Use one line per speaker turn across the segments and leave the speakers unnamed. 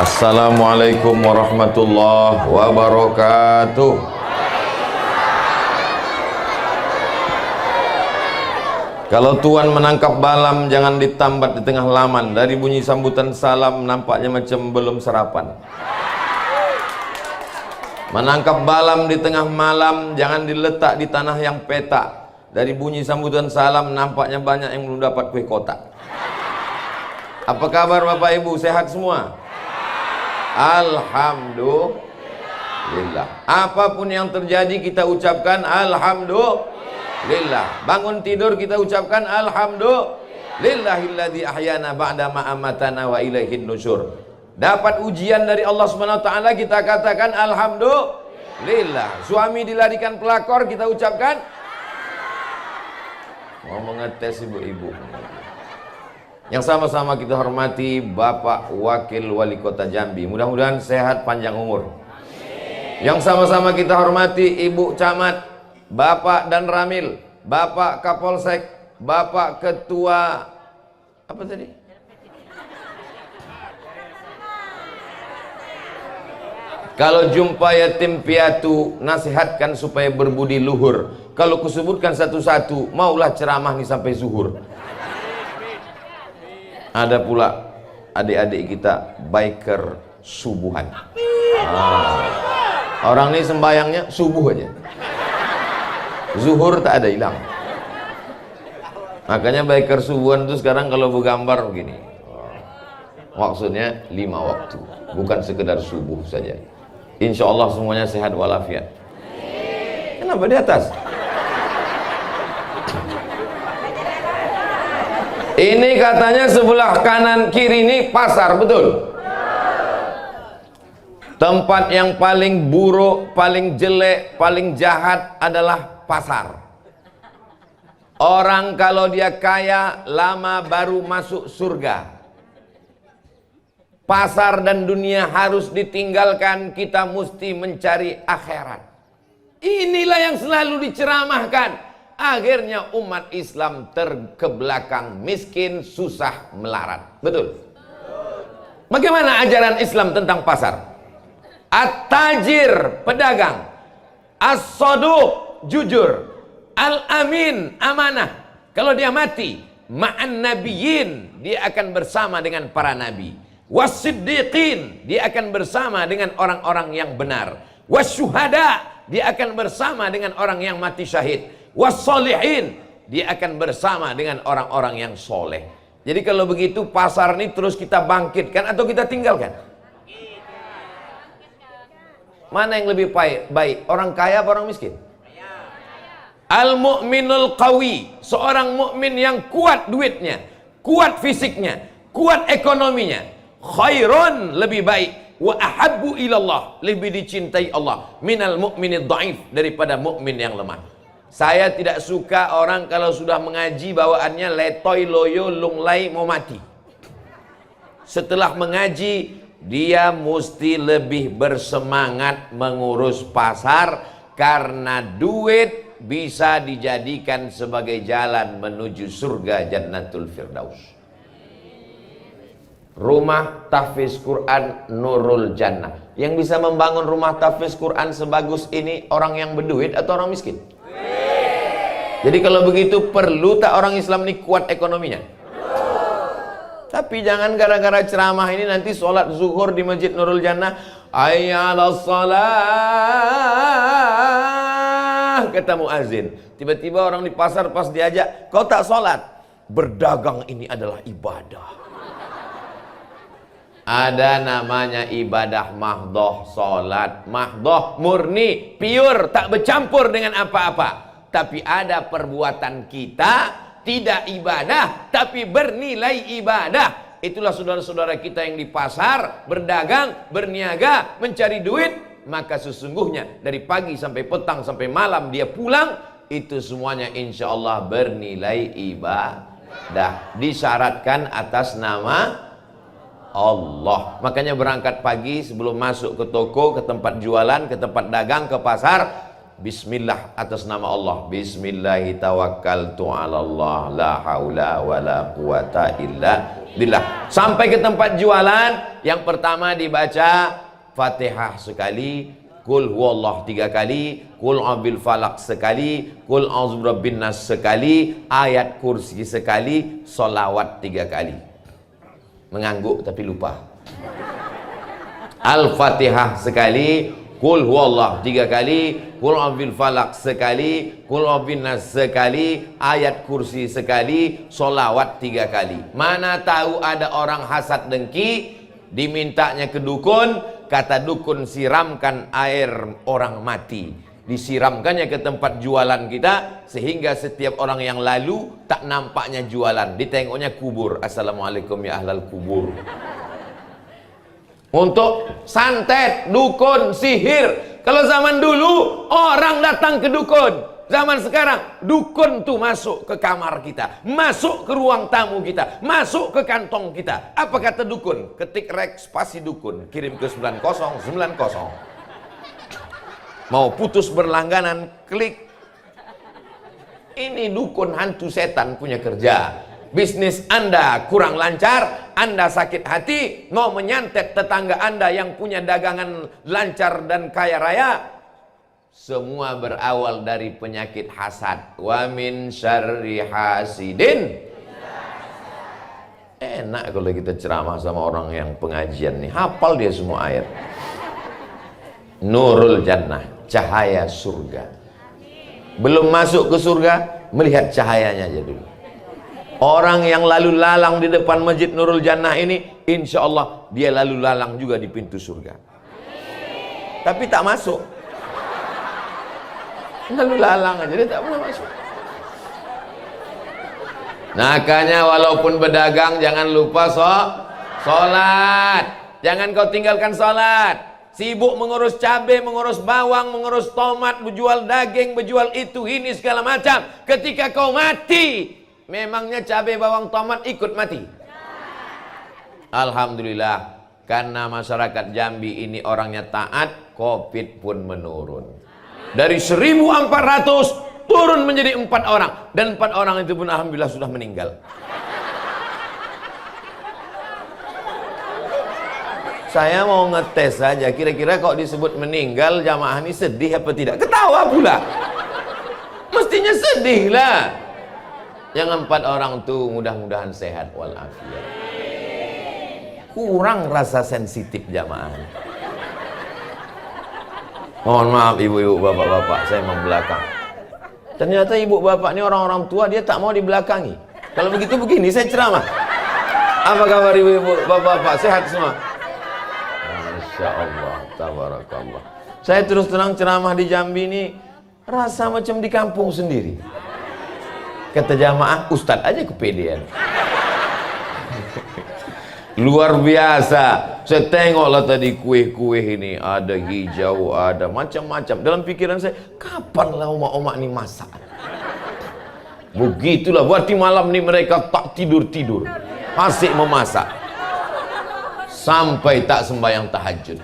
Assalamualaikum warahmatullahi wabarakatuh. Kalau Tuan menangkap balam, jangan ditambat di tengah laman. Dari bunyi sambutan salam nampaknya macam belum sarapan. Menangkap balam di tengah malam, jangan diletak di tanah yang petak. Dari bunyi sambutan salam nampaknya banyak yang belum dapat kue kotak. Apa kabar Bapak Ibu? Sehat semua? Alhamdulillah. Apapun yang terjadi kita ucapkan alhamdulillah. Bangun tidur kita ucapkan alhamdulillahilladzi ahyana ba'da ma amatana wa ilaihin nusyur. Dapat ujian dari Allah Subhanahu wa taala kita katakan alhamdulillah. Suami dilarikan pelakor kita ucapkan. Mau mengetes ibu-ibu. Yang sama-sama kita hormati Bapak Wakil Wali Kota Jambi, mudah-mudahan sehat panjang umur. Yang sama-sama kita hormati Ibu Camat, Bapak dan Ramil, Bapak Kapolsek, Bapak Ketua apa tadi? Kalau jumpa yatim piatu, nasihatkan supaya berbudi luhur. Kalau kusebutkan satu-satu, maulah ceramah nih sampai zuhur. Ada pula adik-adik kita biker subuhan. Orang ini sembayangnya subuh aja, zuhur tak ada, hilang. Makanya biker subuhan itu sekarang kalau bergambar begini, maksudnya 5 waktu, bukan sekedar subuh saja. Insya Allah semuanya sehat walafiat. Kenapa di atas? Ini katanya sebelah kanan kiri ini pasar, betul? Tempat yang paling buruk, paling jelek, paling jahat adalah pasar. Orang kalau dia kaya lama baru masuk surga. Pasar dan dunia harus ditinggalkan, kita mesti mencari akhirat. Inilah yang selalu diceramahkan. Akhirnya umat Islam terkebelakang, miskin, susah, melarat. Betul? Bagaimana ajaran Islam tentang pasar? At-tajir, pedagang. As-saduq, jujur. Al-amin, amanah. Kalau dia mati, ma'an nabiyyin, dia akan bersama dengan para nabi. Was-siddiqin, dia akan bersama dengan orang-orang yang benar. Was-syuhada, dia akan bersama dengan orang yang mati syahid. Was-solihin, dia akan bersama dengan orang-orang yang soleh. Jadi kalau begitu pasar ini terus kita bangkitkan atau kita tinggalkan? Mana yang lebih baik? Orang kaya atau orang miskin? Al-mu'minul qawi, seorang mukmin yang kuat duitnya, kuat fisiknya, kuat ekonominya, khairun, lebih baik, wa ahabbu ilallah, lebih dicintai Allah, minal mu'minid dhaif, daripada mukmin yang lemah. Saya tidak suka orang kalau sudah mengaji bawaannya letoy loyo lunglai mau mati. Setelah mengaji dia mesti lebih bersemangat mengurus pasar, karena duit bisa dijadikan sebagai jalan menuju surga Jannatul Firdaus. Rumah tahfiz Quran Nurul Jannah. Yang bisa membangun rumah tahfiz Quran sebagus ini orang yang berduit atau orang miskin? Jadi kalau begitu perlu tak orang Islam ini kuat ekonominya? Tapi jangan gara-gara ceramah ini nanti sholat zuhur di Masjid Nurul Jannah, hayya 'alas shalah, kata muazin. Tiba-tiba orang di pasar pas diajak, kau tak sholat? Berdagang ini adalah ibadah. Ada namanya ibadah mahdoh, sholat mahdoh, murni, pure, tak bercampur dengan apa-apa. Tapi ada perbuatan kita tidak ibadah tapi bernilai ibadah. Itulah saudara-saudara kita yang di pasar, berdagang, berniaga, mencari duit. Maka sesungguhnya dari pagi sampai petang sampai malam dia pulang, itu semuanya insya Allah bernilai ibadah. Disyaratkan atas nama Allah. Makanya berangkat pagi sebelum masuk ke toko, ke tempat jualan, ke tempat dagang, ke pasar, Bismillah atas nama Allah. Bismillahi tawakkaltu ala Allah la haula wala quwata illa billah. Sampai ke tempat jualan, yang pertama dibaca Fatihah sekali, Qul huwallah 3 kali, Qul a'udzu falaq sekali, Qul a'udzu birabbin nas sekali, ayat kursi sekali, solawat 3 kali. Mengangguk tapi lupa. Al-Fatihah sekali, Qul huwallah 3 kali, Qul a'udzu falaq sekali, Qul a'udzu nas sekali, ayat kursi sekali, solawat 3 kali. Mana tahu ada orang hasad dengki, dimintanya ke dukun. Kata dukun, siramkan air orang mati. Disiramkannya ke tempat jualan kita, sehingga setiap orang yang lalu tak nampaknya jualan, ditengoknya kubur. Assalamualaikum ya ahlal kubur. Untuk santet, dukun, sihir. Kalau zaman dulu orang datang ke dukun, zaman sekarang dukun tuh masuk ke kamar kita, masuk ke ruang tamu kita, masuk ke kantong kita. Apa kata dukun? Ketik rek spasi dukun, kirim ke 9090. Mau putus berlangganan, klik. Ini dukun hantu setan punya kerja. Bisnis Anda kurang lancar, Anda sakit hati, mau menyantet tetangga Anda yang punya dagangan lancar dan kaya raya. Semua berawal dari penyakit hasad. Wa min syarri hasidin. Enak kalau kita ceramah sama orang yang pengajian nih, hafal dia semua ayat. Nurul jannah, cahaya surga. Belum masuk ke surga, melihat cahayanya aja dulu. Orang yang lalu lalang di depan masjid Nurul Jannah ini, insya Allah dia lalu lalang juga di pintu surga. Tapi tak masuk. Lalu lalang aja, dia tak pernah masuk. Makanya walaupun berdagang, jangan lupa sholat. Jangan kau tinggalkan sholat. Sibuk mengurus cabai, mengurus bawang, mengurus tomat, menjual daging, menjual itu, ini segala macam. Ketika kau mati, memangnya cabai, bawang, tomat ikut mati? Alhamdulillah, karena masyarakat Jambi ini orangnya taat, Covid pun menurun. Dari 1.400 turun menjadi 4 orang. Dan 4 orang itu pun alhamdulillah sudah meninggal. Saya mau ngetes saja, kira-kira kalau disebut meninggal jamaah ini sedih apa tidak? Ketawa pula. Mestinya sedih lah. Yang 4 orang tuh mudah-mudahan sehat walafiat. Kurang rasa sensitif jamaah. Mohon maaf ibu-ibu, bapak-bapak, saya membelakang. Ternyata ibu bapak ini orang-orang tua, dia tak mau dibelakangi. Kalau begitu begini saya ceramah. Apa kabar ibu-ibu, bapak-bapak, sehat semua? Masya Allah, tabarakallah. Saya terus terang ceramah di Jambi ini rasa macam di kampung sendiri. Kata jamaah, ustadz aja kepedean. Luar biasa. Saya tengoklah tadi kue-kue ini, ada hijau, ada macam-macam. Dalam pikiran saya, kapanlah umat-umat ini masak? Begitulah, berarti malam ini mereka tak tidur-tidur, asik memasak sampai tak sembahyang tahajud.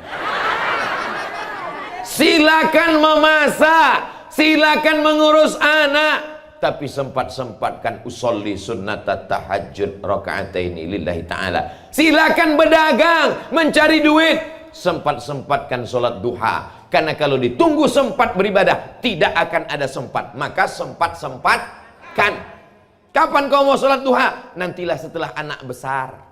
Silakan memasak, silakan mengurus anak, tapi sempat-sempatkan usolli sunnata tahajud raka'ataini lillahi ta'ala. Silakan berdagang, mencari duit, sempat-sempatkan sholat duha. Karena kalau ditunggu sempat beribadah, tidak akan ada sempat. Maka sempat-sempatkan. Kapan kau mau sholat duha? Nantilah setelah anak besar.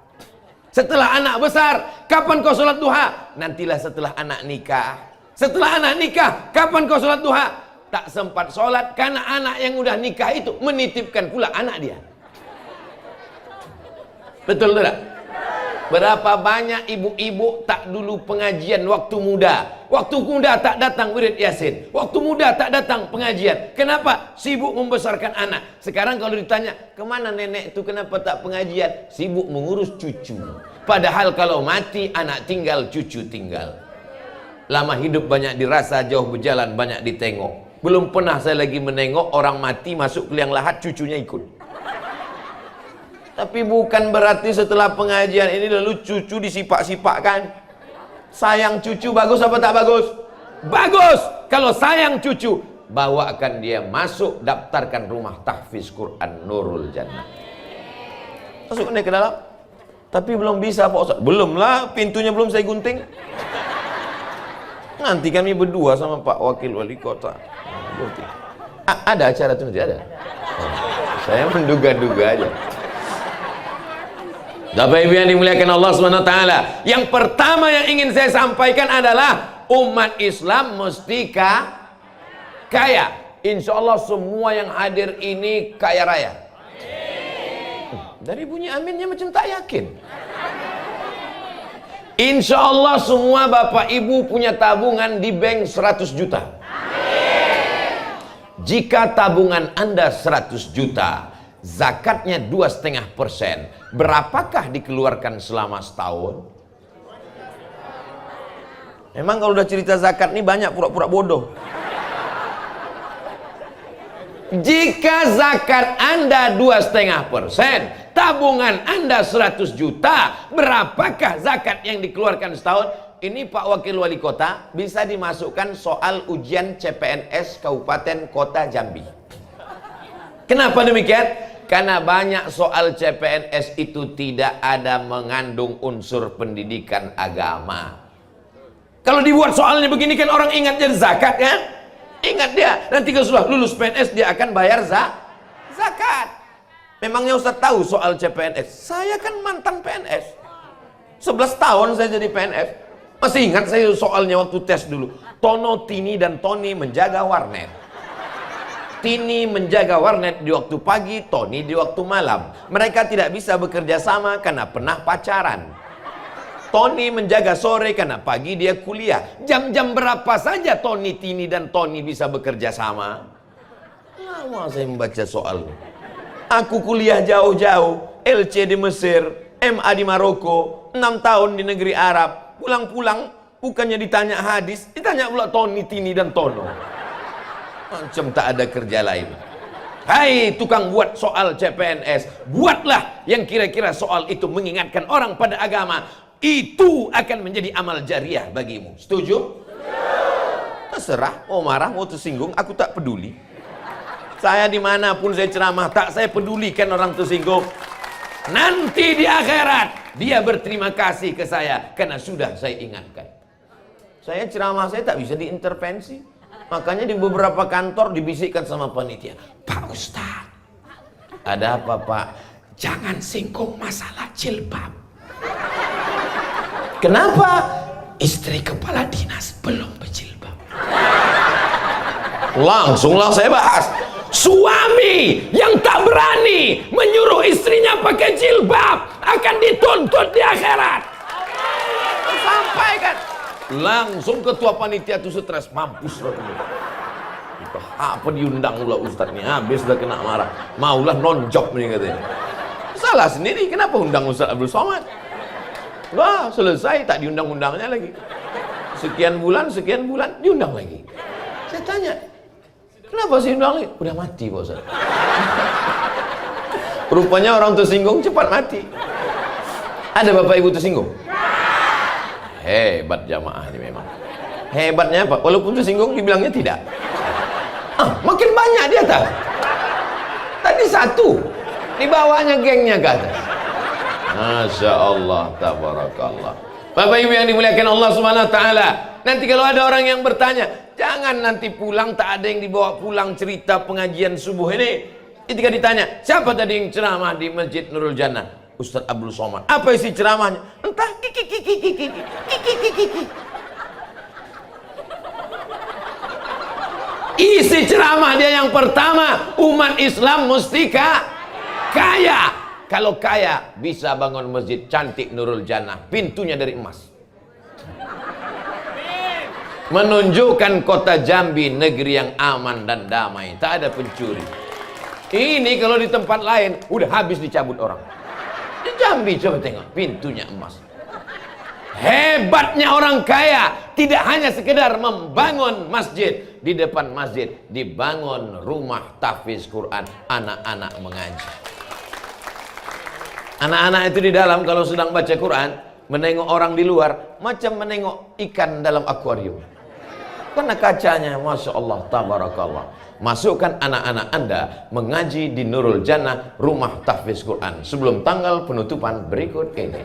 Setelah anak besar, kapan kau sholat duha? Nantilah setelah anak nikah. Setelah anak nikah, kapan kau sholat duha? Tak sempat sholat karena anak yang udah nikah itu menitipkan pula anak dia. Betul tidak? Berapa banyak ibu-ibu tak dulu pengajian waktu muda. Waktu muda tak datang wirid yasin. Waktu muda tak datang pengajian. Kenapa? Sibuk membesarkan anak. Sekarang kalau ditanya, kemana nenek itu, kenapa tak pengajian? Sibuk mengurus cucu. Padahal kalau mati anak tinggal, cucu tinggal. Lama hidup banyak dirasa, jauh berjalan banyak ditengok. Belum pernah saya lagi menengok orang mati masuk ke liang lahat cucunya ikut. Tapi bukan berarti setelah pengajian ini lalu cucu disipak-sipakkan. Sayang cucu bagus apa tak bagus? Bagus. Kalau sayang cucu, bawakan dia masuk, daftarkan rumah tahfiz Quran Nurul Jannah. Masuk dia ke dalam. Tapi belum bisa Pak Ustaz. Belum lah, pintunya belum saya gunting. Nanti kami berdua sama Pak Wakil Wali Kota. Ada acara itu nanti ada. Saya menduga-duga aja. Bapak Ibu yang dimuliakan Allah SWT, yang pertama yang ingin saya sampaikan adalah umat Islam mesti kaya. Insya Allah semua yang hadir ini kaya raya. Dari bunyi aminnya macam tak yakin. Insya Allah semua Bapak Ibu punya tabungan di bank 100 juta. Jika tabungan Anda 100 juta, zakatnya 2,5%, berapakah dikeluarkan selama setahun? Emang kalau udah cerita zakat nih banyak pura-pura bodoh. Jika zakat Anda 2,5%, tabungan Anda 100 juta, berapakah zakat yang dikeluarkan setahun? Ini Pak Wakil Wali Kota bisa dimasukkan soal ujian CPNS Kabupaten Kota Jambi. Kenapa demikian? Karena banyak soal CPNS itu tidak ada mengandung unsur pendidikan agama. Kalau dibuat soalnya begini kan orang ingat jadi zakat kan? Ingat dia, nanti kalau sudah lulus PNS dia akan bayar zakat. Memangnya Ustaz tahu soal CPNS? Saya kan mantan PNS. 11 tahun saya jadi PNS. Masih ingat saya soalnya waktu tes dulu. Tono, Tini, dan Tony menjaga warnet. Tini menjaga warnet di waktu pagi, Tony di waktu malam. Mereka tidak bisa bekerja sama karena pernah pacaran. Tony menjaga sore karena pagi dia kuliah. Jam-jam berapa saja Tony, Tini, dan Tony bisa bekerja sama? Lama saya membaca soal. Aku kuliah jauh-jauh, LC di Mesir, MA di Maroko, 6 tahun di negeri Arab. Pulang-pulang bukannya ditanya hadis, ditanya pula Tony, Tini, dan Tono. Macam tak ada kerja lain. Hai tukang buat soal CPNS, buatlah yang kira-kira soal itu mengingatkan orang pada agama. Itu akan menjadi amal jariah bagimu. Setuju? Terserah, mau marah, mau tersinggung, aku tak peduli. Saya dimanapun saya ceramah, tak saya pedulikan orang tersinggung. Nanti di akhirat dia berterima kasih ke saya karena sudah saya ingatkan. Saya ceramah saya tak bisa diintervensi. Makanya di beberapa kantor dibisikkan sama panitia, Pak Ustaz, ada apa Pak? Jangan singgung masalah jilbab. Kenapa? Istri kepala dinas belum berjilbab. Langsunglah saya bahas. Suami yang tak berani menyuruh istrinya pakai jilbab akan dituntut di akhirat. Sampaikan. Langsung ketua panitia itu stres, mampus lah. Apa diundang pula Ustaz nih? Habis dah kena marah. Maulah non-job nih katanya. Salah sendiri, kenapa undang Ustaz Abdul Somad? Wah, selesai, tak diundang-undangnya lagi. Sekian bulan, diundang lagi. Saya tanya, kenapa sih undang lagi? Udah mati Pak Ustaz. Rupanya orang tersinggung cepat mati. Ada Bapak Ibu tersinggung? Hebat jamaah ini memang. Hebatnya apa? Walaupun tersinggung dibilangnya tidak. Makin banyak di atas. Tadi satu, dibawanya gengnya ke atas. Masya Allah, tabarakallah. Bapak Ibu yang dimuliakan Allah Subhanahu Wa Taala. Nanti kalau ada orang yang bertanya, jangan nanti pulang tak ada yang dibawa pulang cerita pengajian subuh ini. Ketika ditanya, siapa tadi yang ceramah di Masjid Nurul Jannah? Ustaz Abdul Somad. Apa isi ceramahnya? Entah. Isi ceramah dia yang pertama, umat Islam mesti kaya. Kalau kaya bisa bangun masjid cantik Nurul Jannah, pintunya dari emas. Menunjukkan kota Jambi negeri yang aman dan damai, tak ada pencuri. Ini kalau di tempat lain udah habis dicabut orang. Di Jambi coba tengok, pintunya emas. Hebatnya orang kaya, tidak hanya sekedar membangun masjid, di depan masjid dibangun rumah tahfiz Quran, anak-anak mengaji. Anak-anak itu di dalam kalau sedang baca Quran, menengok orang di luar macam menengok ikan dalam akuarium. Karena kacanya, Masya Allah, tabarakallah. Masukkan anak-anak Anda mengaji di Nurul Jannah, rumah tahfiz Quran, sebelum tanggal penutupan berikut ini.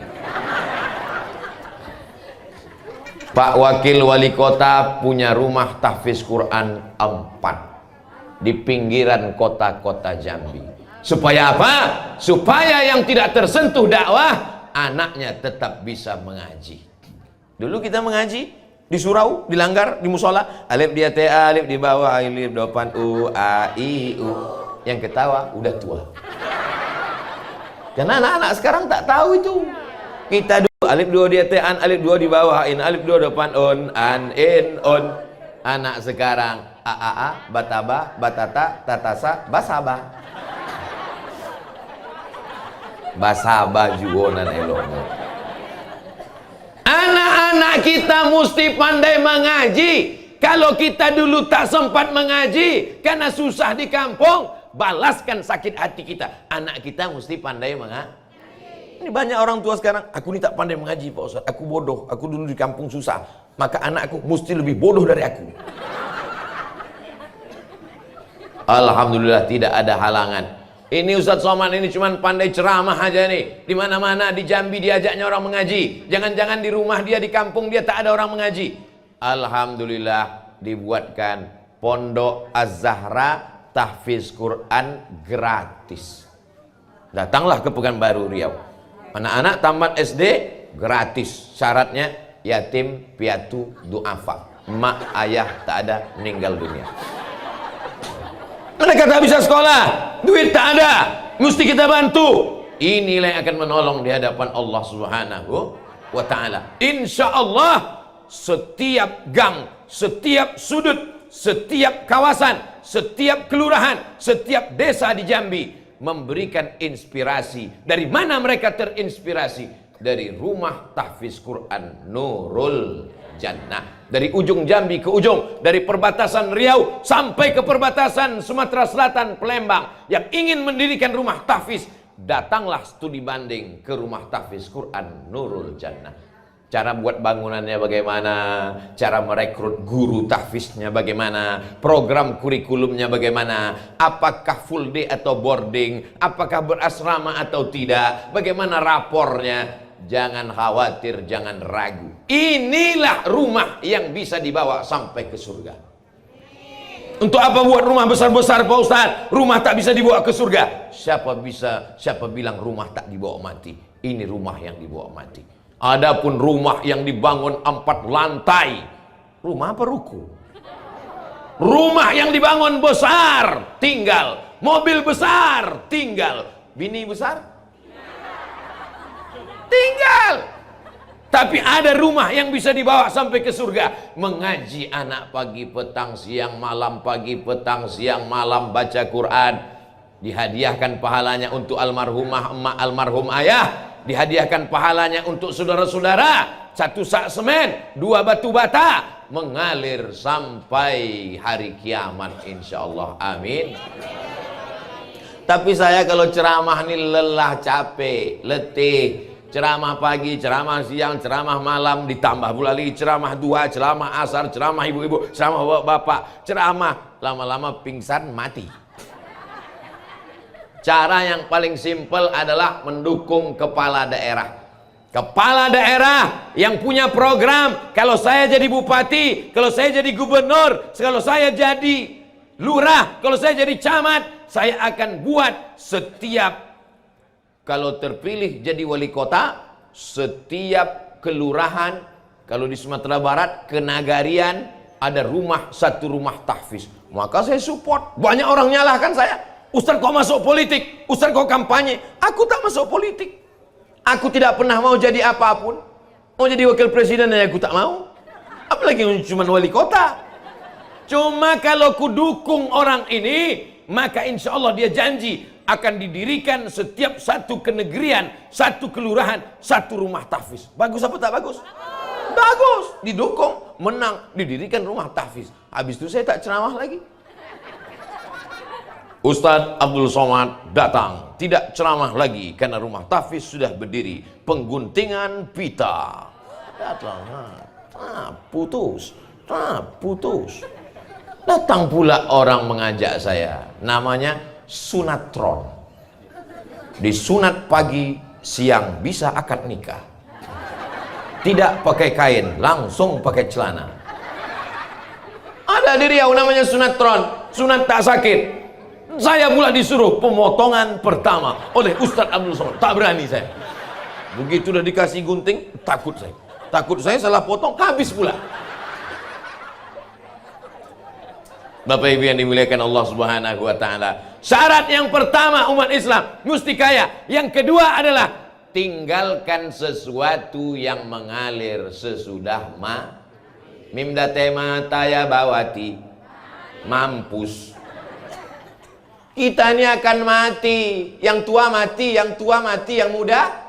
Pak Wakil Wali Kota punya rumah tahfiz Quran 4 di pinggiran kota-kota Jambi. Supaya apa? Supaya yang tidak tersentuh dakwah, anaknya tetap bisa mengaji. Dulu kita mengaji di surau, di langgar, di musola, alif di atas alif, di bawah alif, depan u, a, i, u. Yang ketawa udah tua. Karena anak-anak sekarang tak tahu itu. Kita dulu alif dua di atas an, alif dua di bawah in, alif dua depan on, an, in, on. Anak sekarang a, bataba, batata, tatasa, basaba. Basaba juga nan eloknya. Anak-anak kita mesti pandai mengaji. Kalau kita dulu tak sempat mengaji karena susah di kampung, balaskan sakit hati kita. Anak kita mesti pandai mengaji. Ini banyak orang tua sekarang, aku ini tak pandai mengaji Pak Ustaz, aku bodoh, aku dulu di kampung susah, maka anakku mesti lebih bodoh dari aku. Alhamdulillah tidak ada halangan. Ini Ustadz Somad ini cuman pandai ceramah aja nih. Di mana-mana di Jambi diajaknya orang mengaji. Jangan-jangan di rumah dia, di kampung dia tak ada orang mengaji. Alhamdulillah dibuatkan Pondok Az-Zahra tahfiz Quran gratis. Datanglah ke Pekanbaru Riau. Anak-anak tamat SD gratis. Syaratnya yatim piatu duafa. Mak ayah tak ada, meninggal dunia. Mereka tak bisa sekolah, duit tak ada, mesti kita bantu. Inilah yang akan menolong di hadapan Allah Subhanahu wa ta'ala. Insya Allah setiap gang, setiap sudut, setiap kawasan, setiap kelurahan, setiap desa di Jambi memberikan inspirasi. Dari mana mereka terinspirasi? Dari rumah tahfiz Quran Nurul Jannah. Dari ujung Jambi ke ujung, dari perbatasan Riau sampai ke perbatasan Sumatera Selatan, Palembang, yang ingin mendirikan rumah tahfiz, datanglah studi banding ke rumah tahfiz Quran Nurul Jannah. Cara buat bangunannya bagaimana, cara merekrut guru tahfiznya bagaimana, program kurikulumnya bagaimana, apakah full day atau boarding, apakah berasrama atau tidak, bagaimana rapornya. Jangan khawatir, jangan ragu. Inilah rumah yang bisa dibawa sampai ke surga. Untuk apa buat rumah besar-besar Pak Ustaz? Rumah tak bisa dibawa ke surga. Siapa bilang rumah tak dibawa mati? Ini rumah yang dibawa mati. Adapun rumah yang dibangun 4 lantai, rumah apa ruko? Rumah yang dibangun besar, tinggal. Mobil besar, tinggal. Bini besar, tinggal. Tapi ada rumah yang bisa dibawa sampai ke surga. Mengaji anak pagi, petang, siang, malam, pagi, petang, siang, malam, baca Quran. Dihadiahkan pahalanya untuk almarhumah emak, almarhum ayah. Dihadiahkan pahalanya untuk saudara-saudara. 1 sak semen, 2 batu bata, mengalir sampai hari kiamat insyaallah. Amin. Tapi saya kalau ceramah ini lelah, capek, letih. Ceramah pagi, ceramah siang, ceramah malam, ditambah pula lagi ceramah 2, ceramah asar, ceramah ibu-ibu, ceramah bapak-bapak, ceramah, lama-lama pingsan, mati. Cara yang paling simpel adalah mendukung kepala daerah. Kepala daerah yang punya program, kalau saya jadi bupati, kalau saya jadi gubernur, kalau saya jadi lurah, kalau saya jadi camat, saya akan buat setiap, kalau terpilih jadi wali kota, setiap kelurahan, kalau di Sumatera Barat, kenagarian, ada satu rumah tahfiz. Maka saya support. Banyak orang nyalahkan saya. Ustaz kok masuk politik? Ustaz kok kampanye? Aku tak masuk politik. Aku tidak pernah mau jadi apapun. Mau jadi wakil presiden aja aku tak mau. Apalagi cuma wali kota. Cuma kalau ku dukung orang ini, maka insya Allah dia janji akan didirikan setiap satu kenegerian, satu kelurahan, satu rumah tahfiz. Bagus apa tak bagus? Bagus. Didukung, menang, didirikan rumah tahfiz. Habis itu saya tak ceramah lagi. Ustadz Abdul Somad datang, tidak ceramah lagi karena rumah tahfiz sudah berdiri. Pengguntingan pita. Datang, putus. putus. Datang pula orang mengajak saya, namanya sunatron. Disunat pagi, siang bisa akad nikah. Tidak pakai kain, langsung pakai celana. Ada di Riau namanya sunatron, sunat tak sakit. Saya pula disuruh pemotongan pertama oleh Ustadz Abdul Somad. Tak berani saya. Begitu udah dikasih gunting, takut saya. Takut saya salah potong, habis pula. Bapak Ibu yang dimuliakan Allah Subhanahu wa taala. Syarat yang pertama umat Islam mesti kaya. Yang kedua adalah tinggalkan sesuatu yang mengalir sesudah mimda tema taya bawati mampus. Kita ini akan mati. Yang tua mati, yang tua mati, yang muda.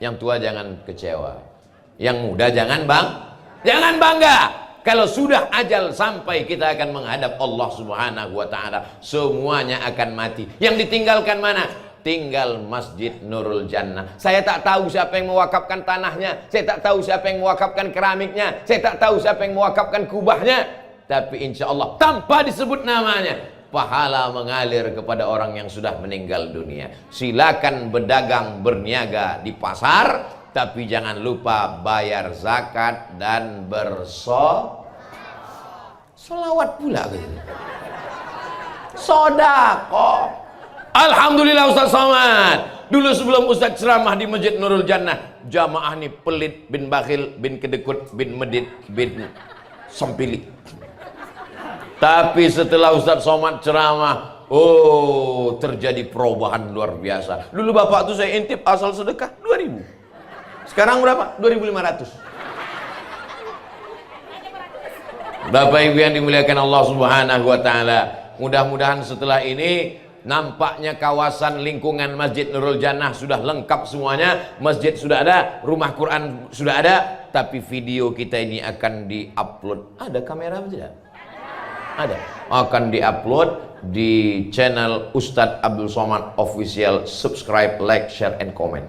Yang tua jangan kecewa. Yang muda jangan bangga. Kalau sudah ajal sampai, kita akan menghadap Allah Subhanahu wa taala. Semuanya akan mati. Yang ditinggalkan mana? Tinggal Masjid Nurul Jannah. Saya tak tahu siapa yang mewakafkan tanahnya. Saya tak tahu siapa yang mewakafkan keramiknya. Saya tak tahu siapa yang mewakafkan kubahnya. Tapi insya Allah tanpa disebut namanya, pahala mengalir kepada orang yang sudah meninggal dunia. Silakan berdagang, berniaga di pasar, tapi jangan lupa bayar zakat dan solawat pula gitu. Sodako. Alhamdulillah Ustaz Somad. Dulu sebelum Ustaz ceramah di Masjid Nurul Jannah, jamaah nih pelit bin bakhil bin kedekut bin medit bin sempili. Tapi setelah Ustaz Somad ceramah, oh, terjadi perubahan luar biasa. Dulu bapak tuh saya intip asal sedekah 2.000. Sekarang berapa? 2.500. Bapak Ibu yang dimuliakan Allah Subhanahu wa taala, mudah-mudahan setelah ini nampaknya kawasan lingkungan Masjid Nurul Jannah sudah lengkap semuanya. Masjid sudah ada, rumah Quran sudah ada, tapi video kita ini akan di-upload. Ada kamera tidak? Ada. Akan di-upload di channel Ustadz Abdul Somad Official. Subscribe, like, share, and comment.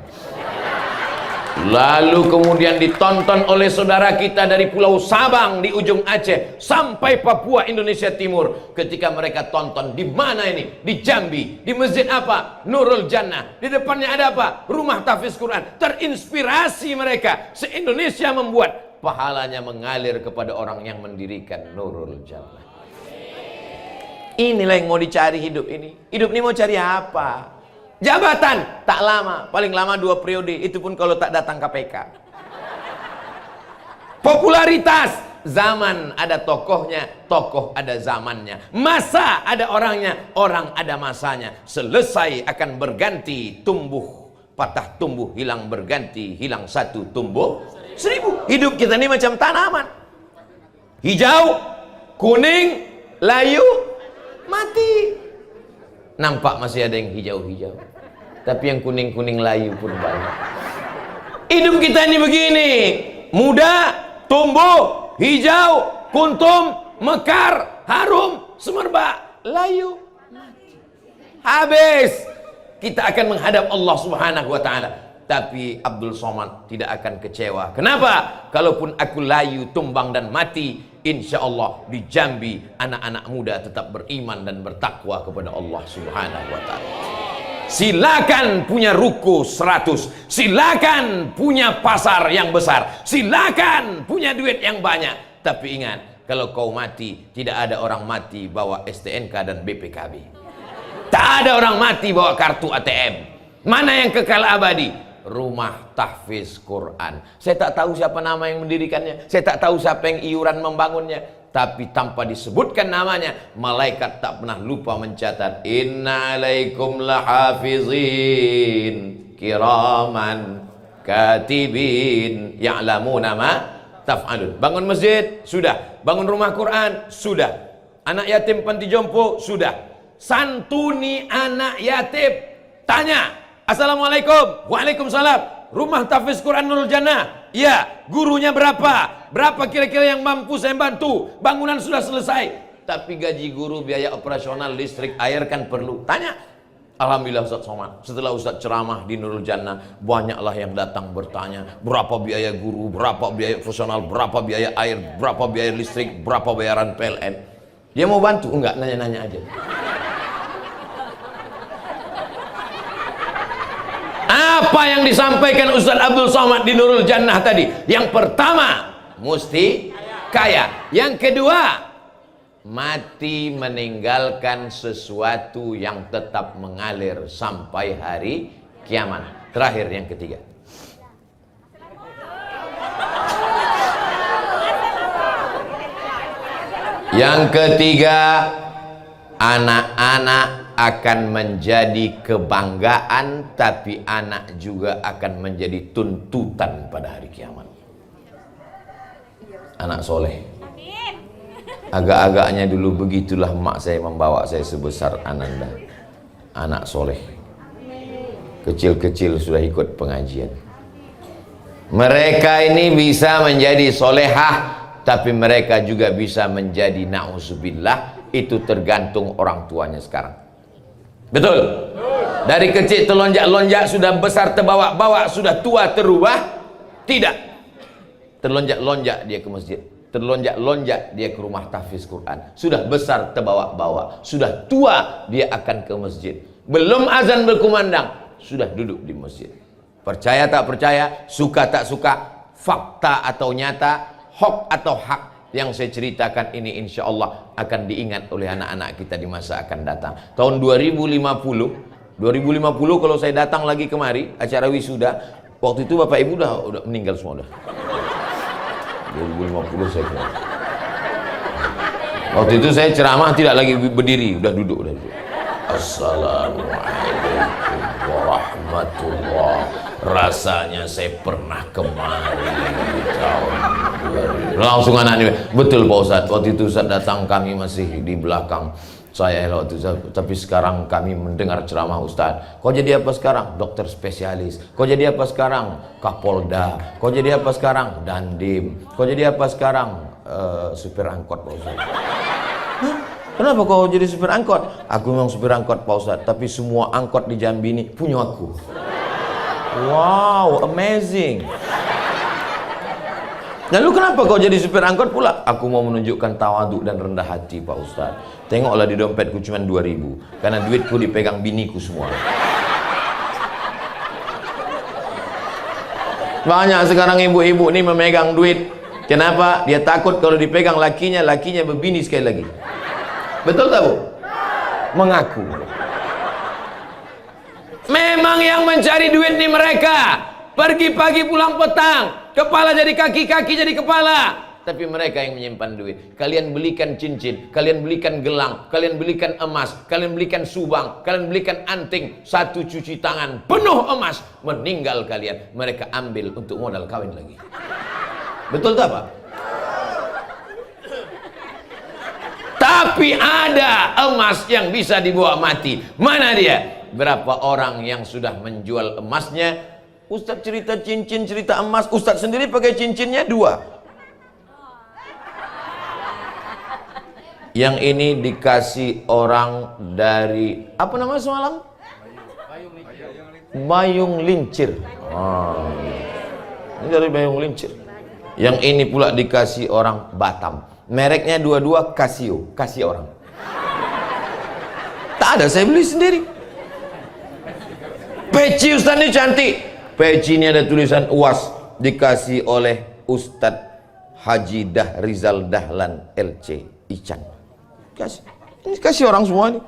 Lalu kemudian ditonton oleh saudara kita dari Pulau Sabang di ujung Aceh sampai Papua Indonesia Timur. Ketika mereka tonton, di mana ini? Di Jambi. Di masjid apa? Nurul Jannah. Di depannya ada apa? Rumah tahfiz Quran. Terinspirasi mereka. Se-Indonesia membuat, pahalanya mengalir kepada orang yang mendirikan Nurul Jannah. Inilah yang mau dicari hidup ini. Hidup ini mau cari apa? Jabatan tak lama, paling lama 2 periode, itu pun kalau tak datang KPK. Popularitas, zaman ada tokohnya, tokoh ada zamannya. Masa ada orangnya, orang ada masanya. Selesai akan berganti, tumbuh, patah tumbuh, hilang berganti, hilang satu, tumbuh 1000. Hidup kita ini macam tanaman. Hijau, kuning, layu, mati. Nampak masih ada yang hijau-hijau, tapi yang kuning-kuning layu pun banyak. Hidup kita ini begini, muda, tumbuh, hijau, kuntum, mekar, harum, semerbak, layu, mati. Habis. Kita akan menghadap Allah Subhanahu wa taala. Tapi Abdul Somad tidak akan kecewa. Kenapa? Kalaupun aku layu, tumbang dan mati, insya Allah di Jambi anak-anak muda tetap beriman dan bertakwa kepada Allah Subhanahu wa taala. Silakan punya ruko 100, silakan punya pasar yang besar, silakan punya duit yang banyak. Tapi ingat, kalau kau mati, tidak ada orang mati bawa STNK dan BPKB. Tak ada orang mati bawa kartu ATM. Mana yang kekal abadi? Rumah tahfiz Quran. Saya tak tahu siapa nama yang mendirikannya, saya tak tahu siapa yang iuran membangunnya, tapi tanpa disebutkan namanya, malaikat tak pernah lupa mencatat, inna alaikum lahafizin kiraman katibin ya'lamuna ma taf'alun. Bangun masjid sudah, bangun rumah Quran sudah, anak yatim panti jompo sudah, santuni anak yatim, tanya assalamualaikum, waalaikumsalam, rumah tahfiz Quran Nurul Jannah, iya, gurunya berapa? Berapa kira-kira yang mampu saya bantu? Bangunan sudah selesai, tapi gaji guru, biaya operasional, listrik, air kan perlu. Tanya, Alhamdulillah Ustaz Somad, setelah Ustaz ceramah di Nurul Jannah, banyaklah yang datang bertanya, berapa biaya guru, berapa biaya profesional, berapa biaya air, berapa biaya listrik, berapa bayaran PLN. Dia mau bantu? Enggak, nanya-nanya aja. Apa yang disampaikan Ustaz Abdul Somad di Nurul Jannah tadi? Yang pertama, mesti kaya. Yang kedua, mati meninggalkan sesuatu yang tetap mengalir sampai hari kiamat. Terakhir yang ketiga, anak-anak akan menjadi kebanggaan, tapi anak juga akan menjadi tuntutan pada hari kiamat. Anak soleh. Agak-agaknya dulu begitulah mak saya membawa saya sebesar Ananda, anak soleh. Kecil-kecil sudah ikut pengajian. Mereka ini bisa menjadi solehah, tapi mereka juga bisa menjadi na'udzubillah. Itu tergantung orang tuanya sekarang. Betul? Dari kecil terlonjak-lonjak, sudah besar terbawa-bawa, sudah tua terubah? Tidak. Terlonjak-lonjak dia ke masjid, terlonjak-lonjak dia ke rumah tahfiz Quran, sudah besar terbawa-bawa, sudah tua dia akan ke masjid, belum azan berkumandang sudah duduk di masjid. Percaya tak percaya, suka tak suka, fakta atau nyata, hoax atau hak, yang saya ceritakan ini insya Allah akan diingat oleh anak-anak kita di masa akan datang. Tahun 2050 kalau saya datang lagi kemari acara wisuda, waktu itu bapak ibu udah meninggal semua udah. 2050 saya kira. Waktu itu saya ceramah tidak lagi berdiri, udah duduk. Assalamualaikum warahmatullah. Rasanya saya pernah kemari di tahun 2000. Langsung anaknya, betul Pak Ustadz. Waktu itu Ustadz datang, kami masih di belakang saya waktu itu, tapi sekarang kami mendengar ceramah Ustadz. Kau jadi apa sekarang? Dokter spesialis. Kau jadi apa sekarang? Kapolda. Kau jadi apa sekarang? Dandim. Kau jadi apa sekarang? Supir angkot Pak Ustadz. Hah? Kenapa kau jadi supir angkot? Aku memang supir angkot Pak Ustadz, tapi semua angkot di Jambi ini punya aku. Wow, amazing. Lalu kenapa kau jadi supir angkot pula? Aku mau menunjukkan tawaduk dan rendah hati Pak Ustadz. Tengoklah di dompetku cuma 2.000, karena duitku dipegang biniku semua. Banyak sekarang ibu-ibu nih memegang duit. Kenapa? Dia takut kalau dipegang lakinya berbini sekali lagi. Betul tak Bu? Mengaku. Memang yang mencari duit nih mereka. Pergi pagi pulang petang, kepala jadi kaki, kaki jadi kepala. Tapi mereka yang menyimpan duit. Kalian belikan cincin, kalian belikan gelang, kalian belikan emas, kalian belikan subang, kalian belikan anting, satu cuci tangan penuh emas, meninggal kalian, mereka ambil untuk modal kawin lagi. Betul tak Pak? Tapi ada emas yang bisa dibawa mati. Mana dia? Berapa orang yang sudah menjual emasnya? Ustadz cerita cincin, cerita emas, Ustadz sendiri pakai cincinnya 2. Yang ini dikasih orang dari apa namanya semalam? Bayung Lincir. Ini dari Bayung Lincir. Yang ini pula dikasih orang Batam. Mereknya dua-dua Casio, kasih orang. Tak ada, saya beli sendiri. Peci Ustadz ini cantik. Peci ini ada tulisan UAS, dikasih oleh Ustadz Haji Rizal Dahlan LC Ican. Ini kasih orang semua nih.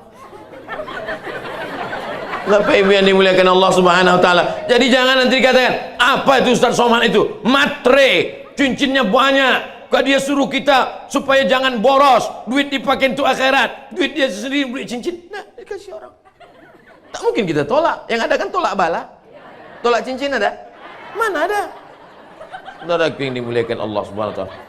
Bapak Ibu yang dimuliakan Allah Subhanahu wa taala. Jadi jangan nanti dikatakan, apa itu Ustaz Somad itu? Matre, cincinnya banyak. Kok dia suruh kita supaya jangan boros, duit dipakai untuk akhirat, duit dia sendiri beli cincin. Nah, dikasih orang. Tak mungkin kita tolak. Yang ada kan tolak bala. Tolak cincin ada? Mana ada? Saudara yang dimuliakan Allah Subhanahu wa taala.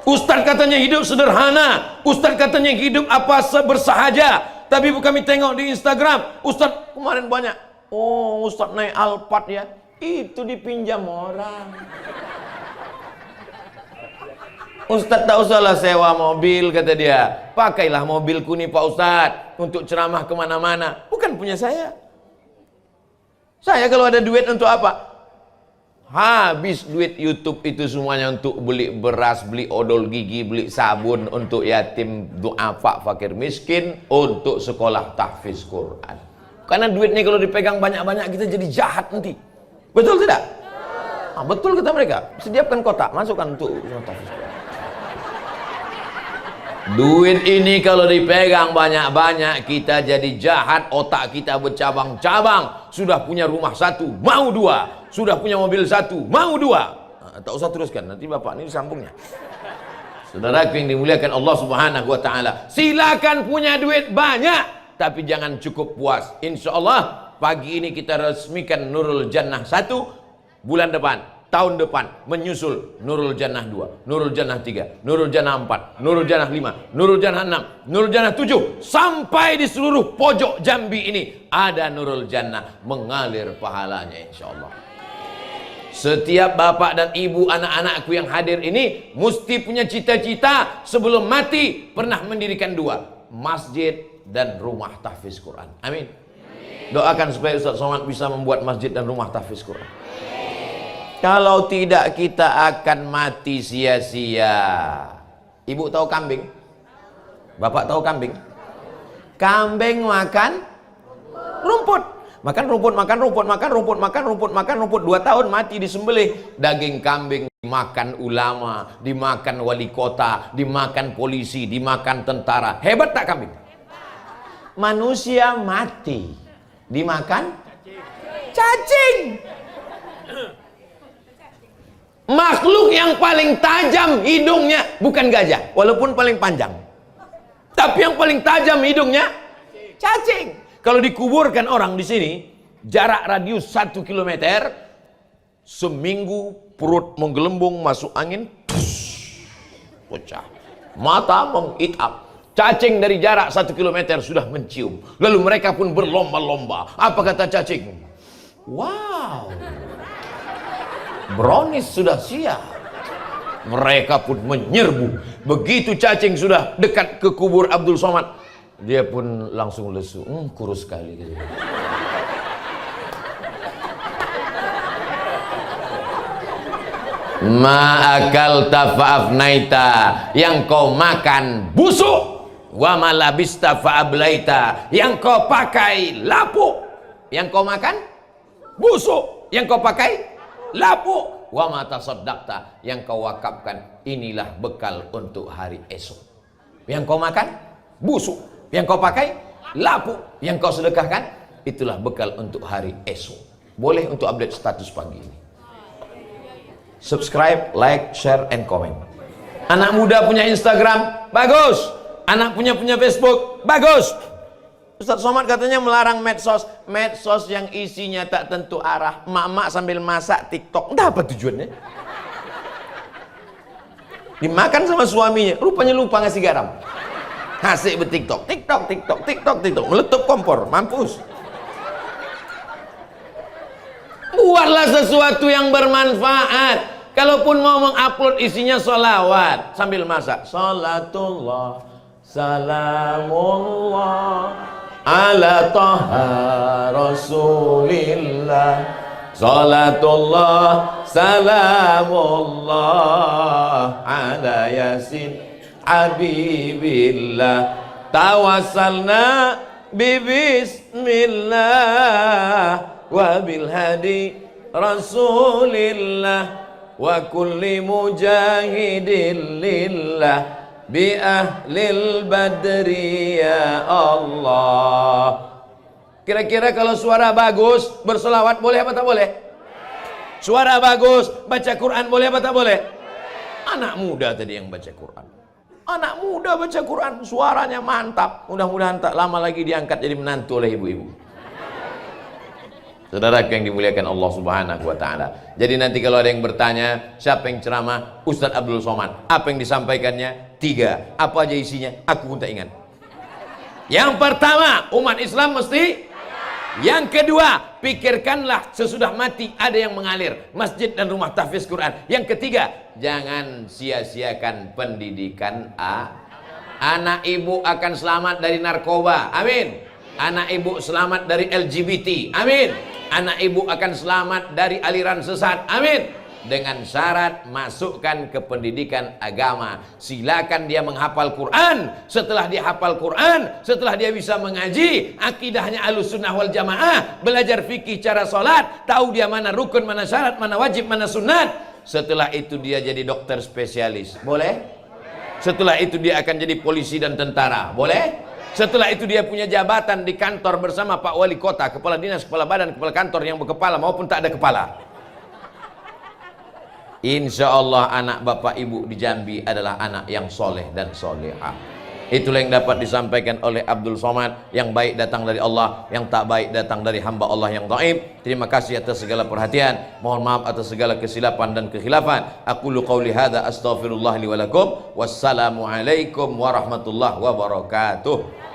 Ustaz katanya hidup sederhana, Ustaz katanya hidup apa bersahaja. Tapi kami tengok di Instagram, Ustaz kemarin banyak. Oh, Ustaz naik Alphard ya. Itu dipinjam orang. Ustadz tak usahlah sewa mobil, kata dia. Pakailah mobilku nih Pak Ustadz untuk ceramah kemana-mana. Bukan punya saya. Saya kalau ada duit untuk apa? Habis duit YouTube itu semuanya untuk beli beras, beli odol gigi, beli sabun untuk yatim, duafa, fakir miskin, untuk sekolah tahfiz Quran. Karena duitnya kalau dipegang banyak-banyak kita jadi jahat nanti. Betul tidak? Ah, betul kata mereka. Sediakan kotak, masukkan untuk tahfiz Quran. Duit ini kalau dipegang banyak-banyak kita jadi jahat, otak kita bercabang-cabang. Sudah punya rumah satu, mau dua. Sudah punya mobil satu, mau dua. Nah, tak usah teruskan, nanti bapak ini sambungnya. Saudaraku yang dimuliakan Allah Subhanahu wa ta'ala, silakan punya duit banyak, tapi jangan cukup puas. Insya Allah pagi ini kita resmikan Nurul Jannah 1, bulan depan, tahun depan menyusul Nurul Jannah 2, Nurul Jannah 3, Nurul Jannah 4, Nurul Jannah 5, Nurul Jannah 6, Nurul Jannah 7, sampai di seluruh pojok Jambi ini ada Nurul Jannah mengalir pahalanya insya Allah. Setiap bapak dan ibu anak-anakku yang hadir ini mesti punya cita-cita sebelum mati pernah mendirikan 2 masjid dan rumah tahfiz Quran. Amin. Doakan supaya Ustaz Somad bisa membuat masjid dan rumah tahfiz Quran. Kalau tidak kita akan mati sia-sia. Ibu tahu kambing? Bapak tahu kambing? Kambing makan rumput. Makan rumput, makan rumput, makan rumput, makan rumput, makan rumput. 2 tahun mati disembelih. Daging kambing dimakan ulama, dimakan wali kota, dimakan polisi, dimakan tentara. Hebat tak kambing? Manusia mati dimakan cacing. Makhluk yang paling tajam hidungnya bukan gajah, walaupun paling panjang. Tapi yang paling tajam hidungnya cacing. Kalau dikuburkan orang di sini, jarak radius 1 kilometer, seminggu perut menggelembung masuk angin, pecah. Mata menghitam. Cacing dari jarak 1 kilometer sudah mencium. Lalu mereka pun berlomba-lomba. Apa kata cacing? Wow, brownies sudah siap. Mereka pun menyerbu. Begitu cacing sudah dekat ke kubur Abdul Somad, dia pun langsung lesu. Kurus sekali gitu. Ma'akal tafa'afnaita, yang kau makan busuk. Wa malabista fa'ablaita, yang kau pakai lapuk. Yang kau makan busuk, yang kau pakai lapuk. Wa ma tasaddaqta, yang kau wakafkan, inilah bekal untuk hari esok. Yang kau makan busuk, yang kau pakai lapuk, yang kau sedekahkan, itulah bekal untuk hari esok. Boleh untuk update status pagi ini. Subscribe, like, share, and comment. Anak muda punya Instagram, bagus. Anak punya Facebook, bagus. Ustaz Somad katanya melarang medsos. Medsos yang isinya tak tentu arah. Mak-mak sambil masak TikTok. Entah apa tujuannya. Dimakan sama suaminya, rupanya lupa ngasih garam. Asik bertiktok, TikTok, meletup kompor, mampus. Buatlah sesuatu yang bermanfaat. Kalaupun mau mengupload isinya sholawat sambil masak, salatullah, salamullah, ala taha rasulillah, salatullah, salamullah, ala yasin habibillah, tawassalna bibismillah wa bil hadi rasulillah wa kulli mujahidin lillah bi ahlil badri ya Allah. Kira-kira kalau suara bagus berselawat boleh apa tak boleh? Suara bagus baca Quran boleh apa tak boleh? Anak muda tadi yang baca Quran. Anak muda baca Quran, suaranya mantap. Mudah-mudahan tak lama lagi diangkat jadi menantu oleh ibu-ibu. Saudara yang dimuliakan Allah Subhanahu wa ta'ala. Jadi nanti kalau ada yang bertanya, siapa yang ceramah? Ustadz Abdul Somad. Apa yang disampaikannya? 3. Apa aja isinya? Aku pun tak ingat. Yang pertama, umat Islam mesti Yang kedua, pikirkanlah sesudah mati ada yang mengalir, masjid dan rumah tahfiz Quran. Yang ketiga, jangan sia-siakan pendidikan anak ibu akan selamat dari narkoba, amin. Anak ibu selamat dari LGBT, amin. Anak ibu akan selamat dari aliran sesat, amin. Dengan syarat masukkan ke pendidikan agama. Silakan dia menghafal Quran. Setelah dia hafal Quran, setelah dia bisa mengaji, akidahnya Ahlussunnah wal Jamaah, belajar fikih cara sholat, tahu dia mana rukun, mana syarat, mana wajib, mana sunat. Setelah itu dia jadi dokter spesialis, boleh? Setelah itu dia akan jadi polisi dan tentara, boleh? Setelah itu dia punya jabatan di kantor bersama Pak Wali Kota, kepala dinas, kepala badan, kepala kantor yang berkepala maupun tak ada kepala. Insya Allah anak bapak ibu di Jambi adalah anak yang soleh dan solehah. Itulah yang dapat disampaikan oleh Abdul Somad. Yang baik datang dari Allah, yang tak baik datang dari hamba Allah yang dhaif. Terima kasih atas segala perhatian. Mohon maaf atas segala kesilapan dan kekhilafan. Aqulu qauli hadza astaghfirullah li wa lakum. Wassalamualaikum warahmatullahi wabarakatuh.